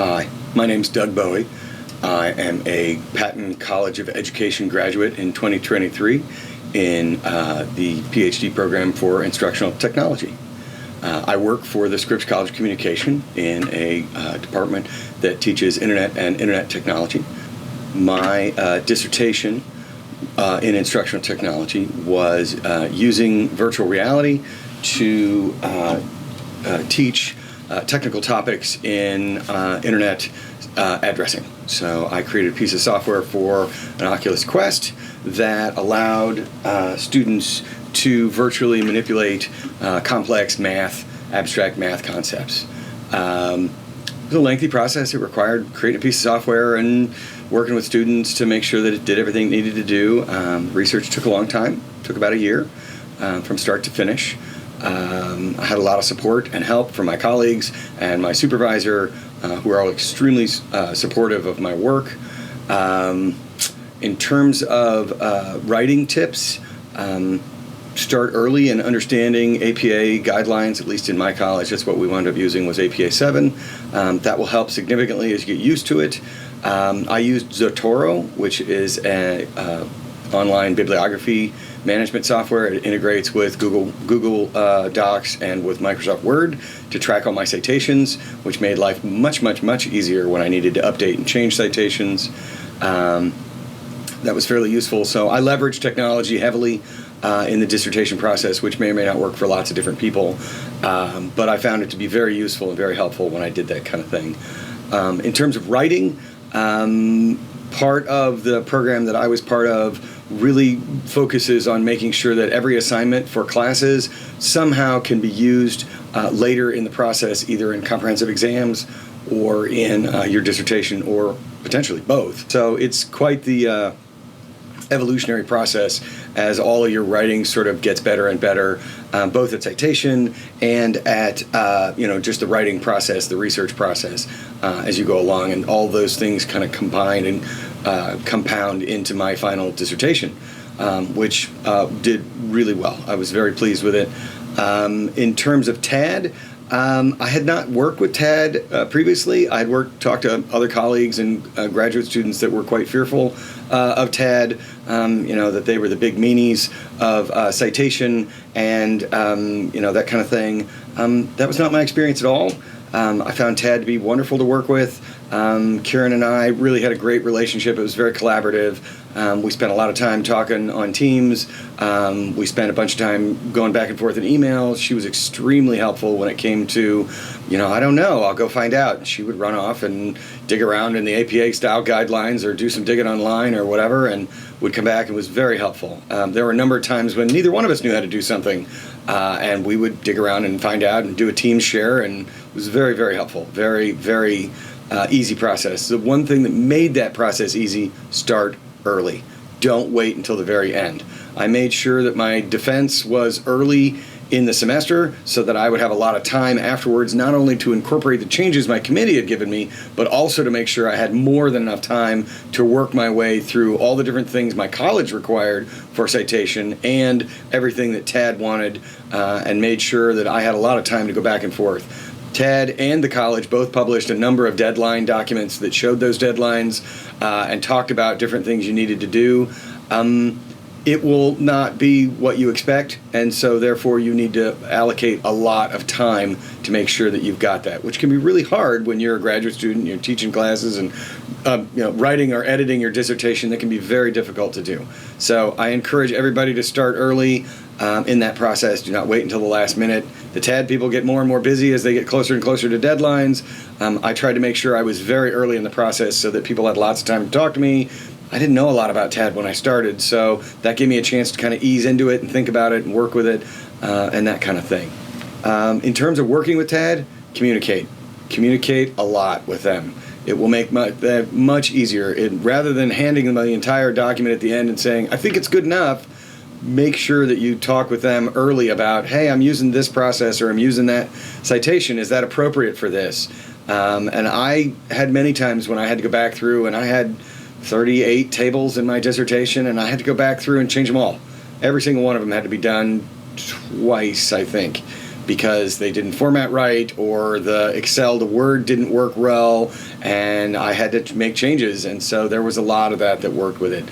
Hi, my name's Doug Bowie. I am a Patton College of Education graduate in 2023 in the PhD program for instructional technology. I work for the Scripps College of Communication in a department that teaches internet and internet technology. My dissertation in instructional technology was using virtual reality to teach technical topics in internet addressing. So I created a piece of software for an Oculus Quest that allowed students to virtually manipulate complex math, abstract math concepts. It was a lengthy process. It required creating a piece of software and working with students to make sure that it did everything it needed to do. Research took a long time, took about a year from start to finish. I had a lot of support and help from my colleagues and my supervisor, who are all extremely supportive of my work. In terms of writing tips, start early in understanding APA guidelines. At least in my college, that's what we wound up using was APA 7. That will help significantly as you get used to it. I used Zotero, which is an online bibliography management software. It integrates with Google Docs and with Microsoft Word to track all my citations, which made life much easier when I needed to update and change citations. That was fairly useful. So I leveraged technology heavily in the dissertation process, which may or may not work for lots of different people. But I found it to be very useful and very helpful when I did that kind of thing. In terms of writing, part of the program that I was part of really focuses on making sure that every assignment for classes somehow can be used later in the process, either in comprehensive exams or in your dissertation, or potentially both. So it's quite the evolutionary process as all of your writing sort of gets better and better, both at citation and at just the writing process, the research process as you go along, and all those things kind of combine and compound into my final dissertation, which did really well. I was very pleased with it. In terms of T.A.D, I had not worked with T.A.D previously. I had talked to other colleagues and graduate students that were quite fearful of T.A.D, that they were the big meanies of citation and that kind of thing. That was not my experience at all. I found T.A.D to be wonderful to work with. Kieran and I really had a great relationship. It was very collaborative. We spent a lot of time talking on Teams. We spent a bunch of time going back and forth in emails. She was extremely helpful when it came to, I don't know, I'll go find out. And she would run off and dig around in the APA style guidelines or do some digging online or whatever, and would come back and was very helpful. There were a number of times when neither one of us knew how to do something, and we would dig around and find out and do a Teams share, and it was very, very helpful. Very, very easy process. The one thing that made that process easy: start early. Don't wait until the very end. I made sure that my defense was early in the semester so that I would have a lot of time afterwards, not only to incorporate the changes my committee had given me, but also to make sure I had more than enough time to work my way through all the different things my college required for citation and everything that T.A.D wanted, and made sure that I had a lot of time to go back and forth. T.A.D and the college both published a number of deadline documents that showed those deadlines and talked about different things you needed to do. It will not be what you expect, and so therefore you need to allocate a lot of time to make sure that you've got that, which can be really hard when you're a graduate student, you're teaching classes, and writing or editing your dissertation. That can be very difficult to do. So I encourage everybody to start early in that process. Do not wait until the last minute. The T.A.D people get more and more busy as they get closer and closer to deadlines. I tried to make sure I was very early in the process so that people had lots of time to talk to me. I didn't know a lot about T.A.D when I started, so that gave me a chance to kind of ease into it and think about it and work with it and that kind of thing. In terms of working with T.A.D, communicate a lot with them. It will make that much easier. Rather than handing them the entire document at the end and saying, I think it's good enough, make sure that you talk with them early about, hey, I'm using this process or I'm using that citation. Is that appropriate for this? And I had many times when I had to go back through, and I had 38 tables in my dissertation, and I had to go back through and change them all. Every single one of them had to be done twice, I think, because they didn't format right, or the Excel to Word didn't work well, and I had to make changes. And so there was a lot of that worked with it.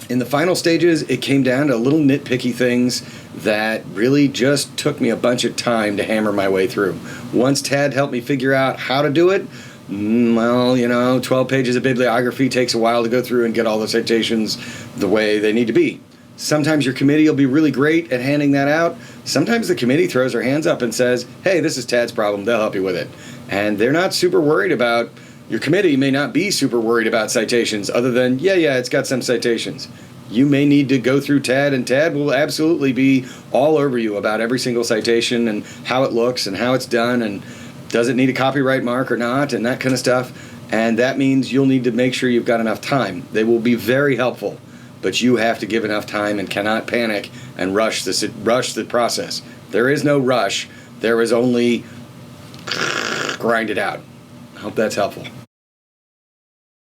In the final stages, it came down to little nitpicky things that really just took me a bunch of time to hammer my way through. Once T.A.D helped me figure out how to do it, well, 12 pages of bibliography takes a while to go through and get all the citations the way they need to be. Sometimes your committee will be really great at handing that out. Sometimes the committee throws their hands up and says, hey, this is T.A.D's problem, they'll help you with it. And they're not super worried about, your committee may not be super worried about citations, other than, yeah, it's got some citations. You may need to go through T.A.D, and T.A.D will absolutely be all over you about every single citation and how it looks and how it's done and does it need a copyright mark or not and that kind of stuff. And that means you'll need to make sure you've got enough time. They will be very helpful, but you have to give enough time and cannot panic and rush the process. There is no rush. There is only grind it out. I hope that's helpful.